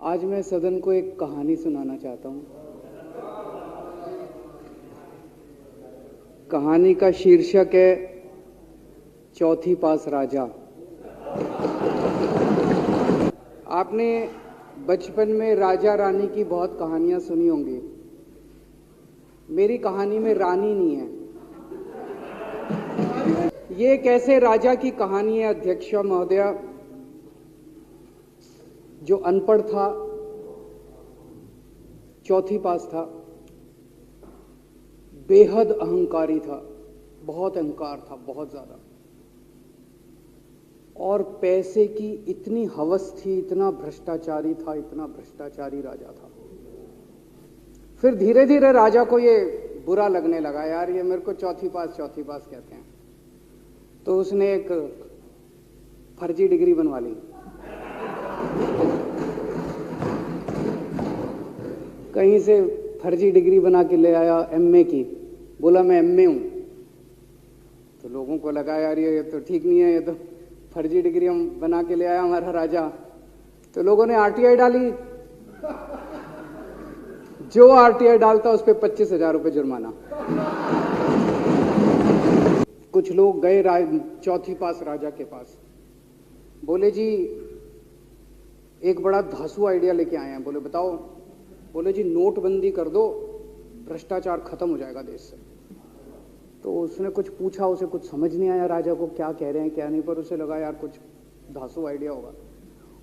आज मैं सदन को एक कहानी सुनाना चाहता हूं। कहानी का शीर्षक है चौथी पास राजा। आपने बचपन में राजा रानी की बहुत कहानियां सुनी होंगी। मेरी कहानी में रानी नहीं है। ये एक ऐसे राजा की कहानी है अध्यक्ष महोदया, जो अनपढ़ था, चौथी पास था, बेहद अहंकारी था, बहुत अहंकार था, बहुत ज्यादा, और पैसे की इतनी हवस थी, इतना भ्रष्टाचारी था, इतना भ्रष्टाचारी राजा था। फिर धीरे धीरे राजा को ये बुरा लगने लगा, यार ये मेरे को चौथी पास कहते हैं। तो उसने एक फर्जी डिग्री बनवा ली। कहीं से फर्जी डिग्री बना के ले आया एमए की, बोला मैं एमए हूं। तो लोगों को लगा यार ये तो ठीक नहीं है, ये तो फर्जी डिग्री हम बना के ले आया हमारा राजा। तो लोगों ने आरटीआई डाली। जो आरटीआई डालता उस पर 25,000 रुपये जुर्माना। कुछ लोग गए चौथी पास राजा के पास, बोले जी एक बड़ा धांसू आइडिया लेके आए हैं। बोले बताओ। बोले जी नोटबंदी कर दो, भ्रष्टाचार खत्म हो जाएगा देश से। तो उसने कुछ पूछा, उसे कुछ समझ नहीं आया राजा को क्या कह रहे हैं क्या नहीं, पर उसे लगा यार कुछ धांसू आइडिया होगा।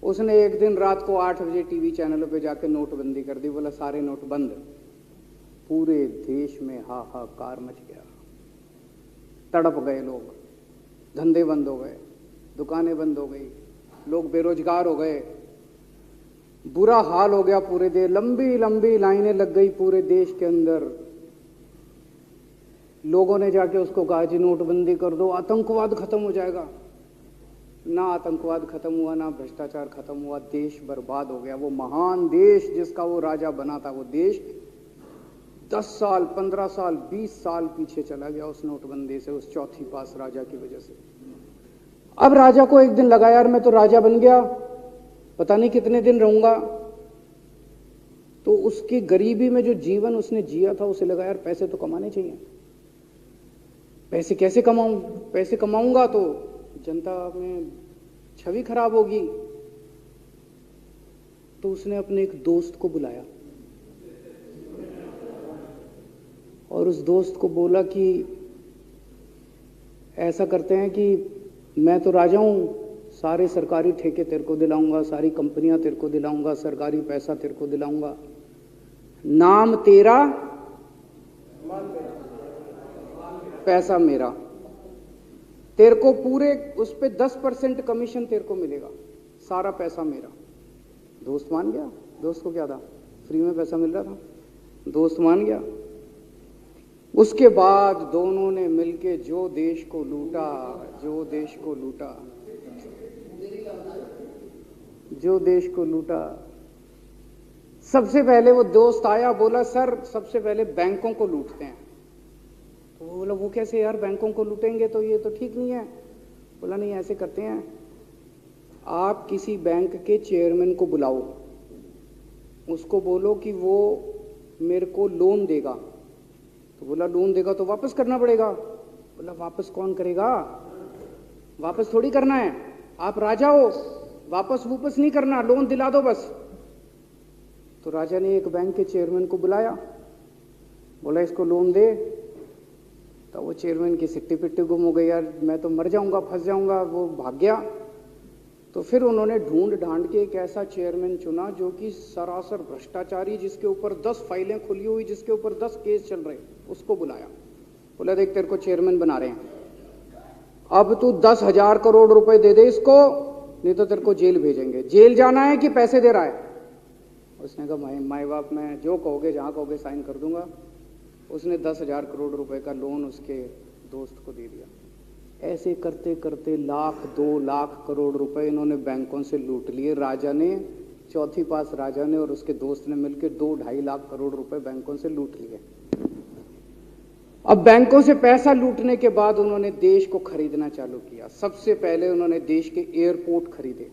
उसने एक दिन रात को 8 बजे टीवी चैनलों पे जाके नोटबंदी कर दी। बोला सारे नोट बंद। पूरे देश में हाहाकार मच गया, तड़प गए लोग, धंधे बंद हो गए, दुकानें बंद हो गई, लोग बेरोजगार हो गए, बुरा हाल हो गया पूरे देश। लंबी लंबी लाइनें लग गई पूरे देश के अंदर। लोगों ने जाके उसको कहा जी नोटबंदी कर दो, आतंकवाद खत्म हो जाएगा। ना आतंकवाद खत्म हुआ, ना भ्रष्टाचार खत्म हुआ, देश बर्बाद हो गया। वो महान देश जिसका वो राजा बना था, वो देश 10 साल 15 साल 20 साल पीछे चला गया उस नोटबंदी से, उस चौथी पास राजा की वजह से। अब राजा को एक दिन लगा यार मैं तो राजा बन गया, पता नहीं कितने दिन रहूंगा। तो उसकी गरीबी में जो जीवन उसने जिया था, उसे लगा यार पैसे तो कमाने चाहिए। पैसे कैसे कमाऊं? पैसे कमाऊंगा तो जनता में छवि खराब होगी। तो उसने अपने एक दोस्त को बुलाया और उस दोस्त को बोला कि ऐसा करते हैं कि मैं तो राजा हूं, सारे सरकारी ठेके तेरे को दिलाऊंगा, सारी कंपनियां तेरे को दिलाऊंगा, सरकारी पैसा तेरे को दिलाऊंगा, नाम तेरा पैसा मेरा। तेरे को पूरे उस पे 10% कमीशन तेरे को मिलेगा, सारा पैसा मेरा। दोस्त मान गया। दोस्त को क्या था, फ्री में पैसा मिल रहा था, दोस्त मान गया। उसके बाद दोनों ने मिलके जो देश को लूटा, जो देश को लूटा, जो देश को लूटा। सबसे पहले वो दोस्त आया, बोला सर सबसे पहले बैंकों को लूटते हैं। तो वो बोला वो कैसे यार, बैंकों को लूटेंगे तो ये तो ठीक नहीं है। बोला नहीं ऐसे करते हैं, आप किसी बैंक के चेयरमैन को बुलाओ, उसको बोलो कि वो मेरे को लोन देगा। तो बोला लोन देगा तो वापस करना पड़ेगा। बोला वापस कौन करेगा, वापस थोड़ी करना है, आप राजा हो, वापस नहीं करना, लोन दिला दो बस। तो राजा ने एक बैंक के चेयरमैन को बुलाया, बोला इसको लोन दे। तो वो चेयरमैन की सिट्टी पिट्टी गुम हो गई, यार मैं तो मर जाऊंगा, फंस जाऊंगा, वो भाग गया। तो फिर उन्होंने ढूंढ ढांड के एक ऐसा चेयरमैन चुना जो कि सरासर भ्रष्टाचारी, जिसके ऊपर 10 फाइलें खुली हुई, जिसके ऊपर 10 केस चल रहे, उसको बुलाया। बोला देख तेरे को चेयरमैन बना रहे हैं, अब तू 10,000 करोड़ रुपए दे दे इसको, नहीं तो तेरे को जेल भेजेंगे। जेल जाना है कि पैसे दे रहा है? उसने कहा माई बाप मैं जो कहोगे जहां कहोगे साइन कर दूंगा। उसने 10,000 करोड़ रुपए का लोन उसके दोस्त को दे दिया। ऐसे करते करते 1,00,000 2,00,000 करोड़ रुपए इन्होंने बैंकों से लूट लिए। राजा ने, चौथी पास राजा ने और उसके दोस्त ने मिलकर 2-2.5 लाख करोड़ रुपए बैंकों से लूट लिए। अब बैंकों से पैसा लूटने के बाद उन्होंने देश को खरीदना चालू किया। सबसे पहले उन्होंने देश के एयरपोर्ट खरीदे।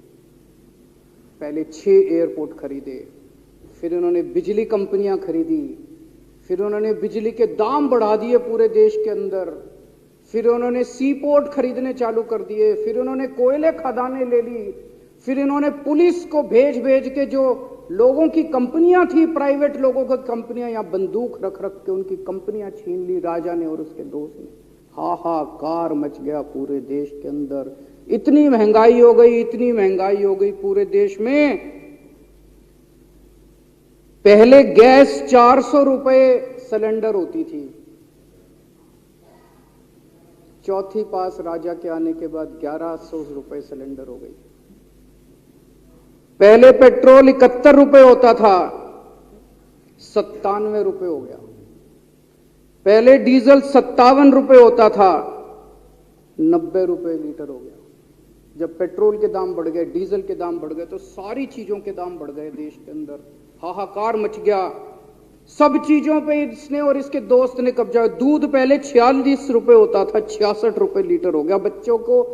पहले 6 एयरपोर्ट खरीदे, फिर उन्होंने बिजली कंपनियां खरीदी, फिर उन्होंने बिजली के दाम बढ़ा दिए पूरे देश के अंदर, फिर उन्होंने सी पोर्ट खरीदने चालू कर दिए, फिर उन्होंने कोयले खदानें ले ली, फिर इन्होंने पुलिस को भेज भेज के जो लोगों की कंपनियां थी, प्राइवेट लोगों की कंपनियां, या बंदूक रख रख के उनकी कंपनियां छीन ली राजा ने और उसके दोस्त ने। हाहाकार मच गया पूरे देश के अंदर। इतनी महंगाई हो गई, इतनी महंगाई हो गई पूरे देश में। पहले गैस 400 रुपए सिलेंडर होती थी, चौथी पास राजा के आने के बाद 1100 रुपए सिलेंडर हो गई। पहले पेट्रोल 71 रुपए होता था, 97 रुपए हो गया। पहले डीजल 57 रुपए होता था, 90 रुपए लीटर हो गया। जब पेट्रोल के दाम बढ़ गए, डीजल के दाम बढ़ गए, तो सारी चीजों के दाम बढ़ गए देश के अंदर। हाहाकार मच गया। सब चीजों पे इसने और इसके दोस्त ने कब्जा। दूध पहले 46 रुपए होता था, 66 रुपए लीटर हो गया। बच्चों को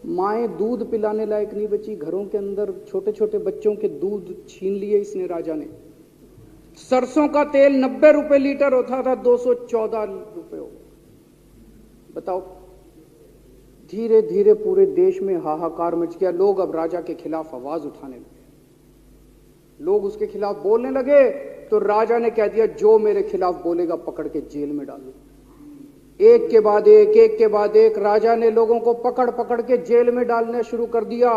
माएं दूध पिलाने लायक नहीं बची, घरों के अंदर छोटे छोटे बच्चों के दूध छीन लिए इसने राजा ने। सरसों का तेल 90 रुपए लीटर होता था, 214 रुपए हो गया। बताओ, धीरे धीरे पूरे देश में हाहाकार मच गया। लोग अब राजा के खिलाफ आवाज उठाने लगे, लोग उसके खिलाफ बोलने लगे। तो राजा ने कह दिया, जो मेरे खिलाफ बोलेगा पकड़ के जेल में डालो। एक के बाद एक राजा ने लोगों को पकड़ पकड़ के जेल में डालना शुरू कर दिया।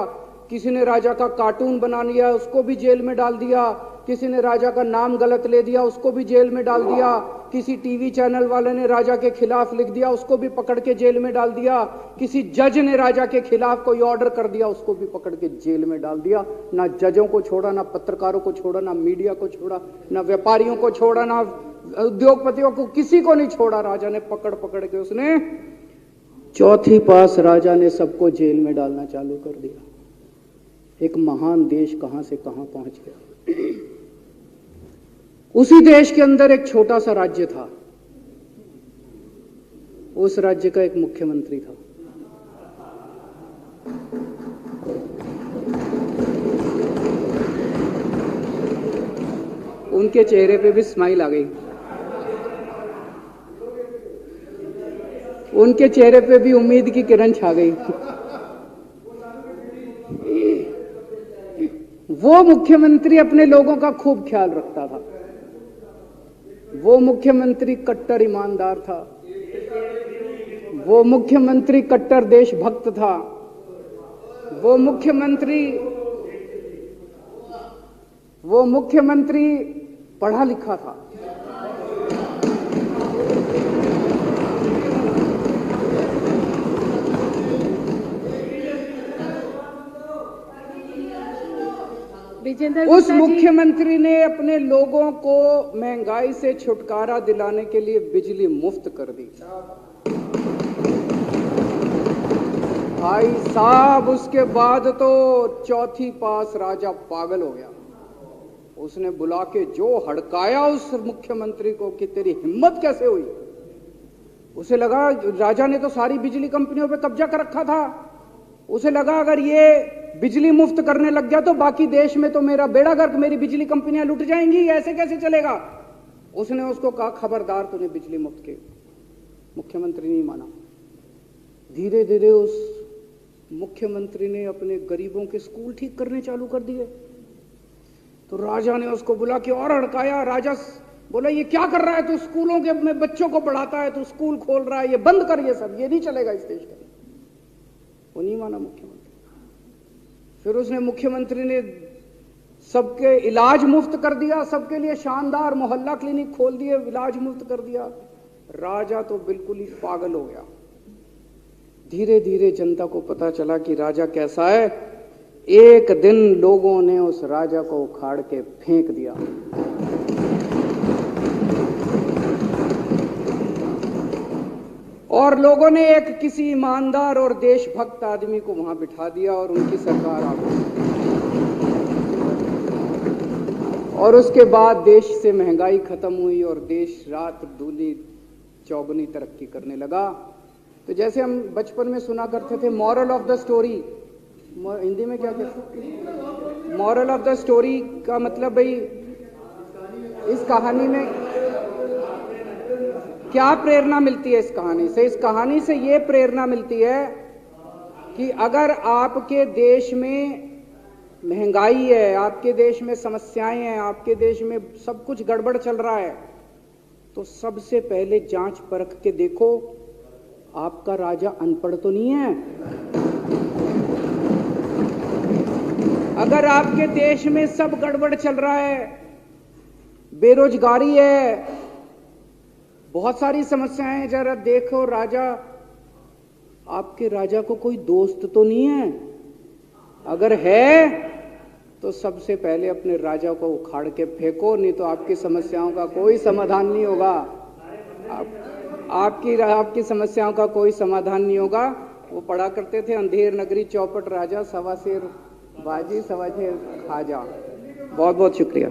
किसी ने राजा का कार्टून बना लिया, उसको भी जेल में डाल दिया। किसी ने राजा का नाम गलत ले दिया, उसको भी जेल में डाल दिया। किसी टीवी चैनल वाले ने राजा के खिलाफ लिख दिया, उसको भी पकड़ के जेल में डाल दिया। किसी जज ने राजा के खिलाफ कोई ऑर्डर कर दिया, उसको भी पकड़ के जेल में डाल दिया। ना जजों को छोड़ा, ना पत्रकारों को छोड़ा, ना मीडिया को छोड़ा, ना व्यापारियों को छोड़ा, ना उद्योगपतियों को, किसी को नहीं छोड़ा। राजा ने पकड़ पकड़ के उसने चौथी पास राजा ने सबको जेल में डालना चालू कर दिया। एक महान देश कहां से कहां पहुंच गया। उसी देश के अंदर एक छोटा सा राज्य था, उस राज्य का एक मुख्यमंत्री था। उनके चेहरे पे भी स्माइल आ गई, उनके चेहरे पे भी उम्मीद की किरण छा गई। वो मुख्यमंत्री अपने लोगों का खूब ख्याल रखता था। वो मुख्यमंत्री कट्टर ईमानदार था। वो मुख्यमंत्री कट्टर देशभक्त था। वो मुख्यमंत्री पढ़ा लिखा था। उस मुख्यमंत्री ने अपने लोगों को महंगाई से छुटकारा दिलाने के लिए बिजली मुफ्त कर दी। भाई साहब, उसके बाद तो चौथी पास राजा पागल हो गया। उसने बुला के जो हड़काया उस मुख्यमंत्री को कि तेरी हिम्मत कैसे हुई। उसे लगा राजा ने तो सारी बिजली कंपनियों पे कब्जा कर रखा था। उसे लगा अगर ये बिजली मुफ्त करने लग गया तो बाकी देश में तो मेरा बेड़ा गर्क, मेरी बिजली कंपनियां लुट जाएंगी, ऐसे कैसे चलेगा। उसने उसको कहा, खबरदार, तूने बिजली मुफ्त के। मुख्यमंत्री नहीं माना। धीरे धीरे उस मुख्यमंत्री ने अपने गरीबों के स्कूल ठीक करने चालू कर दिए। तो राजा ने उसको बुला के और हड़काया। राजा बोला, ये क्या कर रहा है तू, स्कूलों के में बच्चों को पढ़ाता है, तू स्कूल खोल रहा है, ये बंद कर, ये सब, ये नहीं चलेगा इस देश के। वो नहीं माना मुख्यमंत्री। फिर उसने मुख्यमंत्री ने सबके इलाज मुफ्त कर दिया, सबके लिए शानदार मोहल्ला क्लिनिक खोल दिए, इलाज मुफ्त कर दिया। राजा तो बिल्कुल ही पागल हो गया। धीरे धीरे जनता को पता चला कि राजा कैसा है। एक दिन लोगों ने उस राजा को उखाड़ के फेंक दिया। और लोगों ने एक किसी ईमानदार और देशभक्त आदमी को वहां बिठा दिया और उनकी सरकार आ गई। और उसके बाद देश से महंगाई खत्म हुई और देश रात दूनी चौगुनी तरक्की करने लगा। तो जैसे हम बचपन में सुना करते थे, moral of the story, Hindi में क्या कहते, मॉरल ऑफ द स्टोरी का मतलब भाई इस कहानी में क्या प्रेरणा मिलती है? इस कहानी से, इस कहानी से ये प्रेरणा मिलती है कि अगर आपके देश में महंगाई है, आपके देश में समस्याएं हैं, आपके देश में सब कुछ गड़बड़ चल रहा है, तो सबसे पहले जांच परख के देखो आपका राजा अनपढ़ तो नहीं है। अगर आपके देश में सब गड़बड़ चल रहा है, बेरोजगारी है, बहुत सारी समस्याएं हैं, जरा देखो राजा, आपके राजा को कोई दोस्त तो नहीं है। अगर है तो सबसे पहले अपने राजा को उखाड़ के फेंको, नहीं तो आपकी समस्याओं का कोई समाधान नहीं होगा। आपकी समस्याओं का कोई समाधान नहीं होगा। वो पढ़ा करते थे, अंधेर नगरी चौपट राजा, सवा शेर बाजी सवा शेर खाजा। बहुत बहुत शुक्रिया।